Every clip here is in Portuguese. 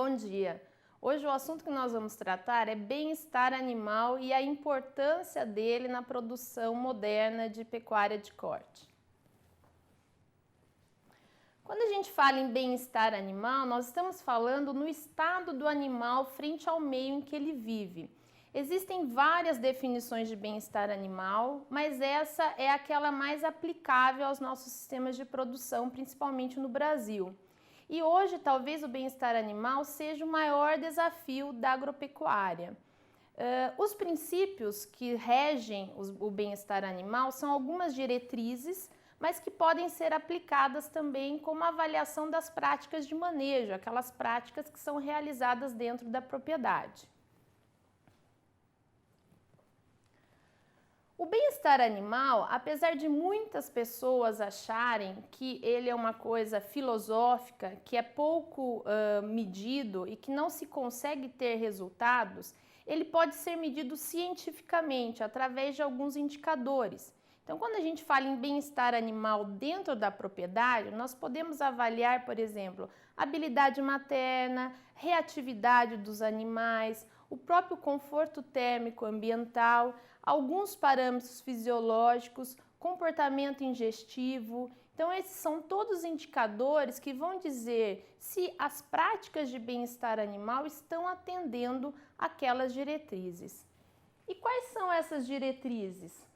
Bom dia! Hoje o assunto que nós vamos tratar é bem-estar animal e a importância dele na produção moderna de pecuária de corte. Quando a gente fala em bem-estar animal, nós estamos falando no estado do animal frente ao meio em que ele vive. Existem várias definições de bem-estar animal, mas essa é aquela mais aplicável aos nossos sistemas de produção, principalmente no Brasil. E hoje, talvez o bem-estar animal seja o maior desafio da agropecuária. Os princípios que regem o bem-estar animal são algumas diretrizes, mas que podem ser aplicadas também como avaliação das práticas de manejo, aquelas práticas que são realizadas dentro da propriedade. O bem-estar animal, apesar de muitas pessoas acharem que ele é uma coisa filosófica, que é pouco medido e que não se consegue ter resultados, ele pode ser medido cientificamente através de alguns indicadores. Então, quando a gente fala em bem-estar animal dentro da propriedade, nós podemos avaliar, por exemplo, habilidade materna, reatividade dos animais, o próprio conforto térmico ambiental, alguns parâmetros fisiológicos, comportamento ingestivo. Então, esses são todos indicadores que vão dizer se as práticas de bem-estar animal estão atendendo aquelas diretrizes. E quais são essas diretrizes?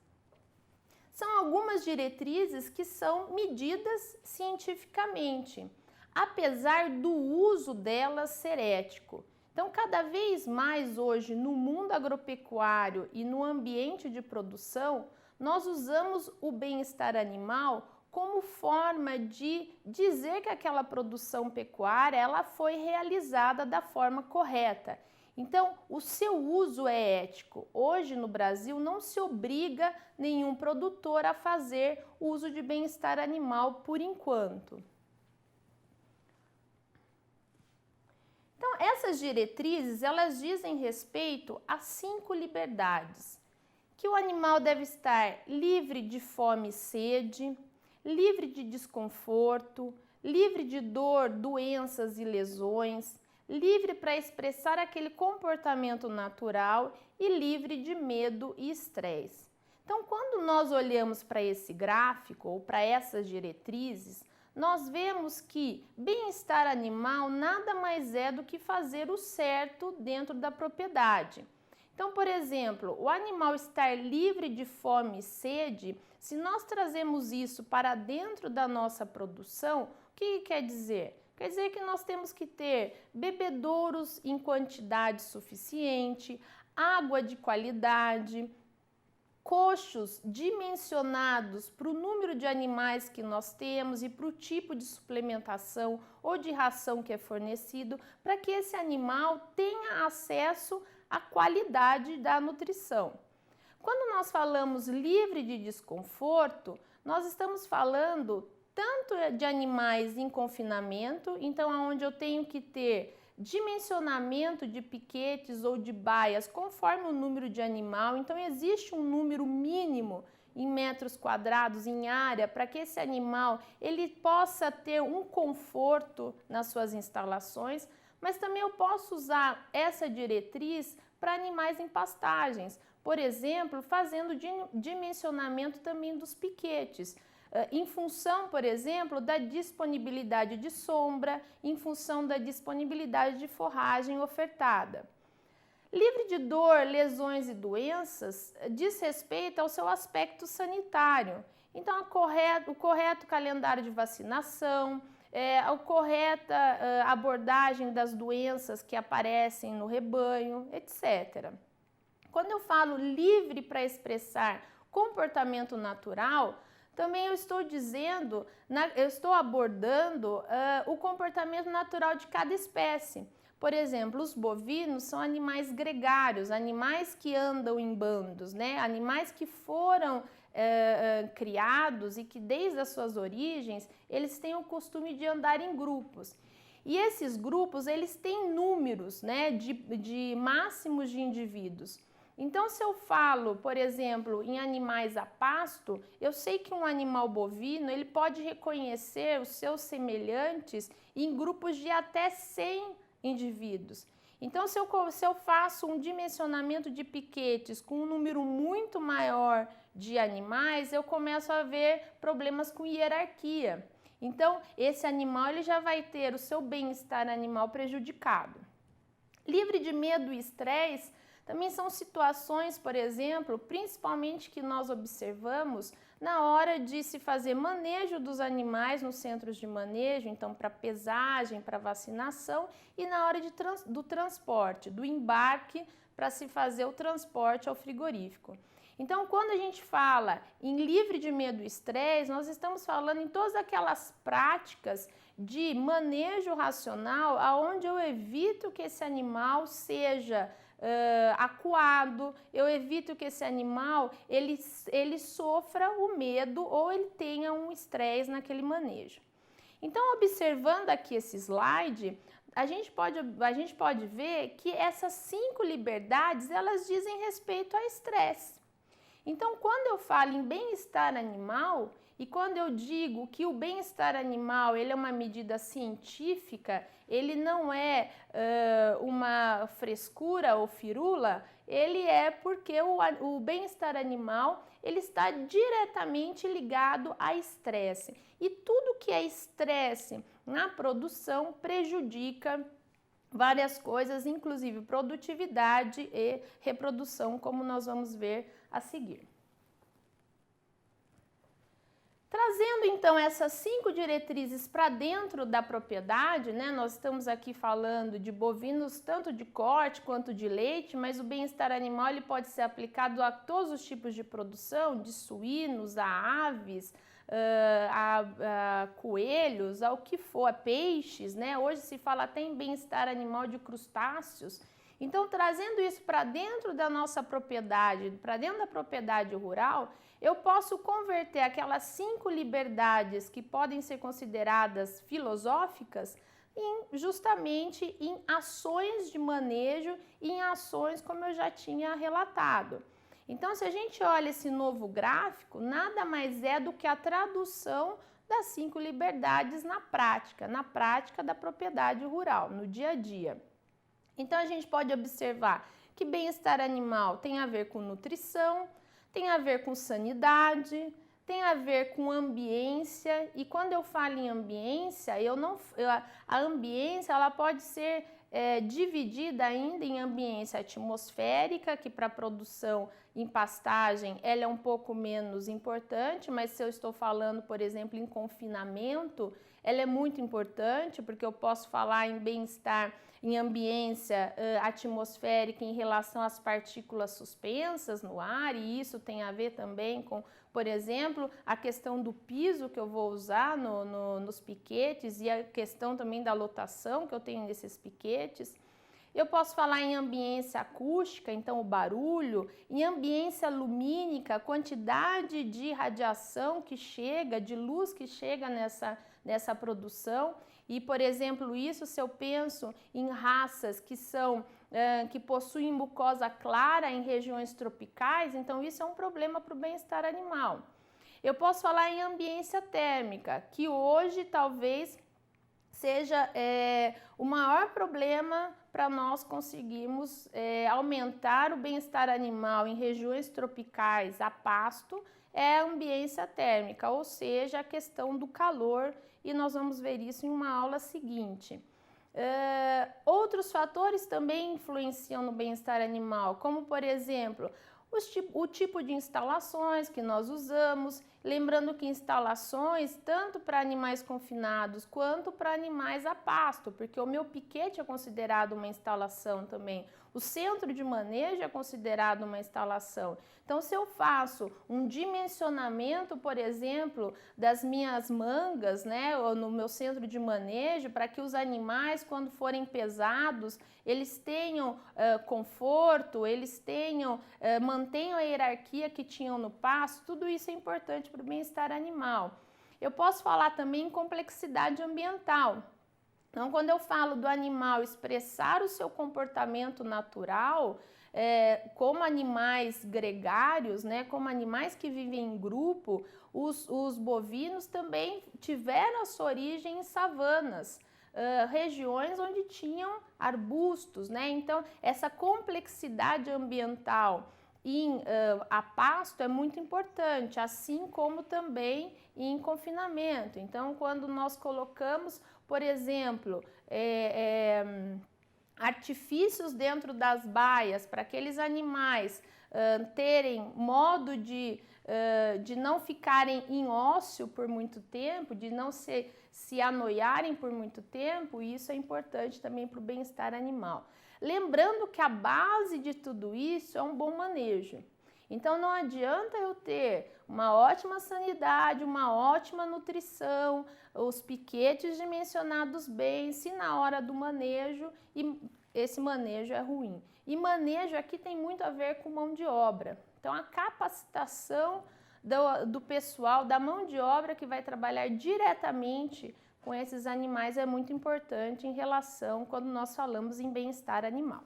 São algumas diretrizes que são medidas cientificamente, apesar do uso delas ser ético. Então, cada vez mais hoje no mundo agropecuário e no ambiente de produção, nós usamos o bem-estar animal como forma de dizer que aquela produção pecuária ela foi realizada da forma correta. Então, o seu uso é ético. Hoje no Brasil não se obriga nenhum produtor a fazer uso de bem-estar animal por enquanto. Então, essas diretrizes, elas dizem respeito a 5 liberdades. Que o animal deve estar livre de fome e sede, livre de desconforto, livre de dor, doenças e lesões, livre para expressar aquele comportamento natural e livre de medo e estresse. Então, quando nós olhamos para esse gráfico ou para essas diretrizes, nós vemos que bem-estar animal nada mais é do que fazer o certo dentro da propriedade. Então, por exemplo, o animal estar livre de fome e sede, se nós trazemos isso para dentro da nossa produção, o que quer dizer? Quer dizer que nós temos que ter bebedouros em quantidade suficiente, água de qualidade, coxos dimensionados para o número de animais que nós temos e para o tipo de suplementação ou de ração que é fornecido, para que esse animal tenha acesso à qualidade da nutrição. Quando nós falamos livre de desconforto, nós estamos falando tanto de animais em confinamento, então onde eu tenho que ter dimensionamento de piquetes ou de baias conforme o número de animal, então existe um número mínimo em metros quadrados, em área, para que esse animal ele possa ter um conforto nas suas instalações, mas também eu posso usar essa diretriz para animais em pastagens, por exemplo, fazendo dimensionamento também dos piquetes, em função, por exemplo, da disponibilidade de sombra, em função da disponibilidade de forragem ofertada. Livre de dor, lesões e doenças diz respeito ao seu aspecto sanitário. Então, o correto calendário de vacinação, a correta abordagem das doenças que aparecem no rebanho, etc. Quando eu falo livre para expressar comportamento natural, também eu estou dizendo, eu estou abordando o comportamento natural de cada espécie. Por exemplo, os bovinos são animais gregários, animais que andam em bandos, né? Animais que foram criados e que desde as suas origens eles têm o costume de andar em grupos. E esses grupos eles têm números, né, de máximos de indivíduos. Então, se eu falo, por exemplo, em animais a pasto, eu sei que um animal bovino ele pode reconhecer os seus semelhantes em grupos de até 100 indivíduos. Então, se eu faço um dimensionamento de piquetes com um número muito maior de animais, eu começo a ver problemas com hierarquia. Então, esse animal ele já vai ter o seu bem-estar animal prejudicado. Livre de medo e estresse também são situações, por exemplo, principalmente que nós observamos na hora de se fazer manejo dos animais nos centros de manejo, então para pesagem, para vacinação, e na hora do transporte, do embarque para se fazer o transporte ao frigorífico. Então, quando a gente fala em livre de medo e estresse, nós estamos falando em todas aquelas práticas de manejo racional, aonde eu evito que esse animal seja acuado, eu evito que esse animal ele sofra o medo ou ele tenha um estresse naquele manejo. Então, observando aqui esse slide, a gente pode ver que essas 5 liberdades, elas dizem respeito a estresse. Então, quando eu falo em bem-estar animal, e quando eu digo que o bem-estar animal ele é uma medida científica, ele não é uma frescura ou firula, ele é porque o bem-estar animal ele está diretamente ligado a estresse. E tudo que é estresse na produção prejudica várias coisas, inclusive produtividade e reprodução, como nós vamos ver a seguir. Trazendo então essas 5 diretrizes para dentro da propriedade, né? Nós estamos aqui falando de bovinos tanto de corte quanto de leite, mas o bem-estar animal ele pode ser aplicado a todos os tipos de produção, de suínos, a aves, a coelhos, ao que for, a peixes, né? Hoje se fala até em bem-estar animal de crustáceos. Então, trazendo isso para dentro da nossa propriedade, para dentro da propriedade rural, eu posso converter aquelas 5 liberdades que podem ser consideradas filosóficas justamente em ações de manejo e em ações como eu já tinha relatado. Então, se a gente olha esse novo gráfico, nada mais é do que a tradução das 5 liberdades na prática da propriedade rural, no dia a dia. Então, a gente pode observar que bem-estar animal tem a ver com nutrição, tem a ver com sanidade, tem a ver com ambiência, e quando eu falo em ambiência, a ambiência ela pode ser dividida ainda em ambiência atmosférica, que para a produção em pastagem ela é um pouco menos importante, mas se eu estou falando, por exemplo, em confinamento, ela é muito importante, porque eu posso falar em bem-estar em ambiência atmosférica em relação às partículas suspensas no ar, e isso tem a ver também com, por exemplo, a questão do piso que eu vou usar nos piquetes e a questão também da lotação que eu tenho nesses piquetes. Eu posso falar em ambiência acústica, então o barulho, em ambiência lumínica, a quantidade de radiação que chega, de luz que chega nessa produção. E, por exemplo, isso se eu penso em raças que possuem mucosa clara em regiões tropicais, então isso é um problema para o bem-estar animal. Eu posso falar em ambiência térmica, que hoje talvez seja o maior problema para nós conseguirmos aumentar o bem-estar animal em regiões tropicais a pasto, é a ambiência térmica, ou seja, a questão do calor, e nós vamos ver isso em uma aula seguinte. Outros fatores também influenciam no bem-estar animal, como, por exemplo, o tipo de instalações que nós usamos, lembrando que instalações tanto para animais confinados quanto para animais a pasto, porque o meu piquete é considerado uma instalação também, o centro de manejo é considerado uma instalação. Então, se eu faço um dimensionamento, por exemplo, das minhas mangas, né, ou no meu centro de manejo, para que os animais, quando forem pesados, eles tenham conforto, eles mantenham a hierarquia que tinham no pasto, tudo isso é importante para o bem-estar animal. Eu posso falar também em complexidade ambiental. Então, quando eu falo do animal expressar o seu comportamento natural, como animais gregários, né, como animais que vivem em grupo, os bovinos também tiveram a sua origem em savanas. regiões onde tinham arbustos, né? Então, essa complexidade ambiental a pasto é muito importante, assim como também em confinamento. Então, quando nós colocamos, por exemplo, artifícios dentro das baias para aqueles animais terem modo de não ficarem em ócio por muito tempo, de não se anoiarem por muito tempo, isso é importante também para o bem-estar animal. Lembrando que a base de tudo isso é um bom manejo. Então não adianta eu ter uma ótima sanidade, uma ótima nutrição, os piquetes dimensionados bem, se na hora do manejo esse manejo é ruim. E manejo aqui tem muito a ver com mão de obra. Então a capacitação do pessoal, da mão de obra que vai trabalhar diretamente com esses animais é muito importante em relação quando nós falamos em bem-estar animal.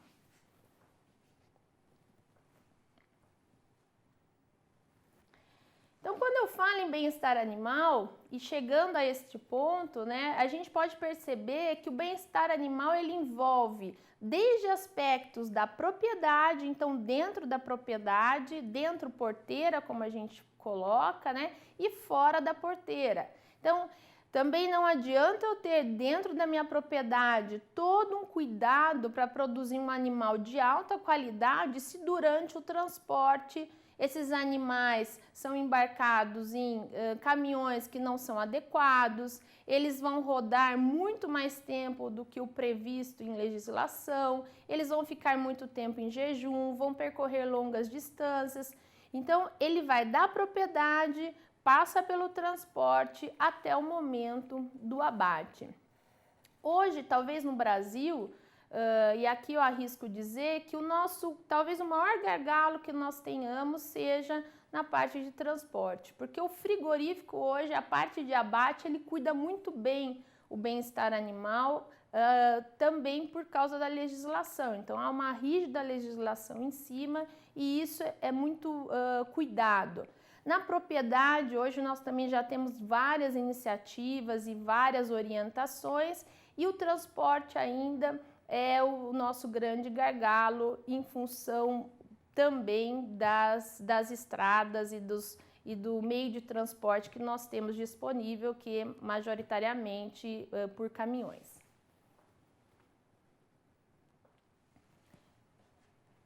Então, quando eu falo em bem-estar animal, e chegando a este ponto, né, a gente pode perceber que o bem-estar animal ele envolve desde aspectos da propriedade, então dentro da propriedade, dentro porteira, como a gente coloca, né, e fora da porteira. Então, também não adianta eu ter dentro da minha propriedade todo um cuidado para produzir um animal de alta qualidade se durante o transporte esses animais são embarcados em caminhões que não são adequados, eles vão rodar muito mais tempo do que o previsto em legislação, eles vão ficar muito tempo em jejum, vão percorrer longas distâncias. Então, ele vai da propriedade, passa pelo transporte até o momento do abate. Hoje, talvez no Brasil, e aqui eu arrisco dizer que talvez o maior gargalo que nós tenhamos seja na parte de transporte, porque o frigorífico hoje, a parte de abate, ele cuida muito bem o bem-estar animal, também por causa da legislação. Então, há uma rígida legislação em cima e isso é muito cuidado. Na propriedade, hoje nós também já temos várias iniciativas e várias orientações e o transporte ainda é o nosso grande gargalo em função também das estradas e do meio de transporte que nós temos disponível, que é majoritariamente por caminhões.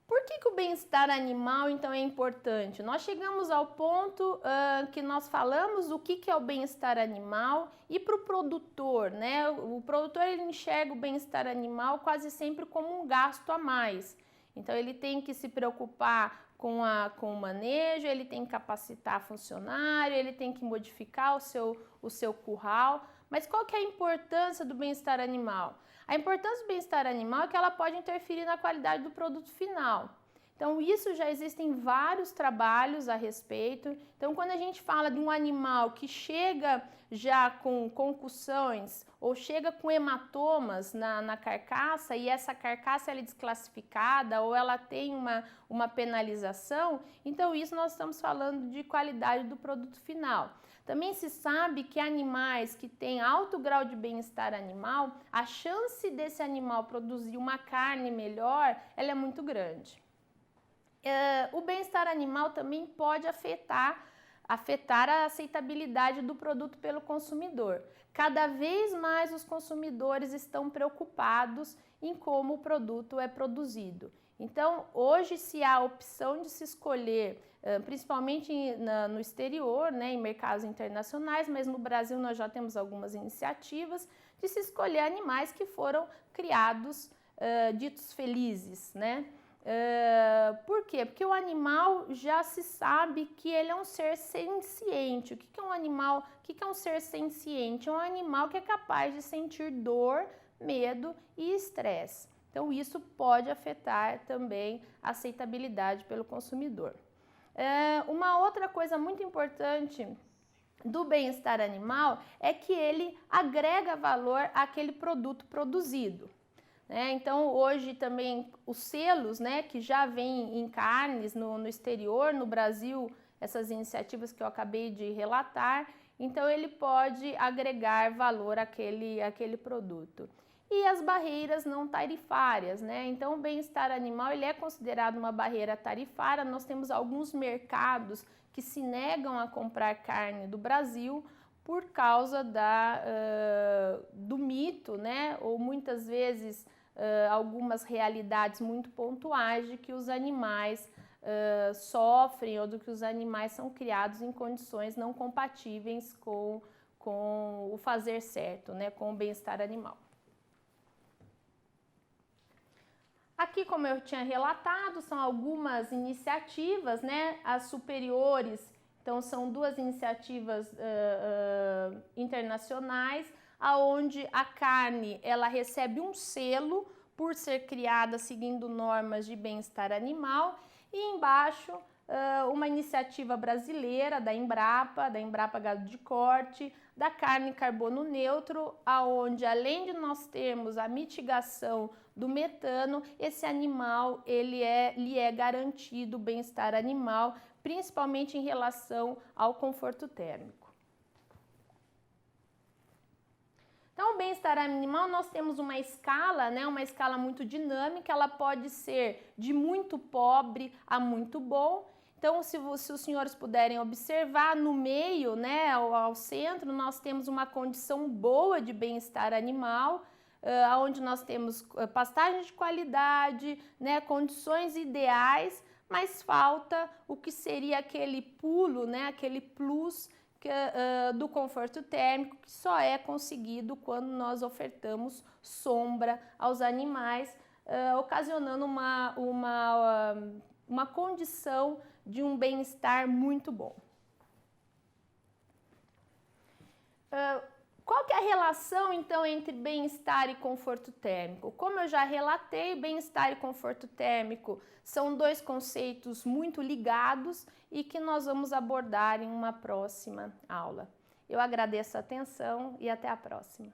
Por que o bem-estar animal, então, é importante? Nós chegamos ao ponto que nós falamos o que é o bem-estar animal e para o produtor, né? O produtor ele enxerga o bem-estar animal quase sempre como um gasto a mais. Então, ele tem que se preocupar com o manejo, ele tem que capacitar funcionário, ele tem que modificar o seu curral. Mas qual que é a importância do bem-estar animal? A importância do bem-estar animal é que ela pode interferir na qualidade do produto final. Então, isso já existem vários trabalhos a respeito. Então, quando a gente fala de um animal que chega já com concussões ou chega com hematomas na carcaça e essa carcaça ela é desclassificada ou ela tem uma penalização, então isso nós estamos falando de qualidade do produto final. Também se sabe que animais que têm alto grau de bem-estar animal, a chance desse animal produzir uma carne melhor, ela é muito grande. O bem-estar animal também pode afetar a aceitabilidade do produto pelo consumidor. Cada vez mais os consumidores estão preocupados em como o produto é produzido. Então, hoje, se há a opção de se escolher, principalmente no exterior, né, em mercados internacionais, mas no Brasil nós já temos algumas iniciativas de se escolher animais que foram criados, ditos felizes, né? Por quê? Porque o animal já se sabe que ele é um ser senciente. O que é um animal? O que é um ser senciente? É um animal que é capaz de sentir dor, medo e estresse. Então, isso pode afetar também a aceitabilidade pelo consumidor. Uma outra coisa muito importante do bem-estar animal é que ele agrega valor àquele produto produzido. Então, hoje também os selos, né, que já vêm em carnes no exterior, no Brasil, essas iniciativas que eu acabei de relatar. então ele pode agregar valor àquele produto. E as barreiras não tarifárias, né? Então o bem-estar animal ele é considerado uma barreira tarifária. Nós temos alguns mercados que se negam a comprar carne do Brasil por causa do mito, né? Ou muitas vezes algumas realidades muito pontuais de que os animais sofrem ou de que os animais são criados em condições não compatíveis com o fazer certo, né? Com o bem-estar animal. Aqui, como eu tinha relatado, são algumas iniciativas, né? As superiores, então são duas iniciativas internacionais, aonde a carne ela recebe um selo por ser criada seguindo normas de bem-estar animal, e embaixo uma iniciativa brasileira da Embrapa Gado de Corte, da carne carbono neutro, aonde além de nós termos a mitigação do metano, esse animal lhe é garantido o bem-estar animal, principalmente em relação ao conforto térmico. Então, o bem-estar animal, nós temos uma escala, né, uma escala muito dinâmica, ela pode ser de muito pobre a muito bom. Então, se os senhores puderem observar, no meio, né, ao centro, nós temos uma condição boa de bem-estar animal, onde nós temos pastagem de qualidade, né, condições ideais, mas falta o que seria aquele pulo, né, aquele plus do conforto térmico, que só é conseguido quando nós ofertamos sombra aos animais, ocasionando uma condição de um bem-estar muito bom. Qual que é a relação, então, entre bem-estar e conforto térmico? Como eu já relatei, bem-estar e conforto térmico são dois conceitos muito ligados e que nós vamos abordar em uma próxima aula. Eu agradeço a atenção e até a próxima.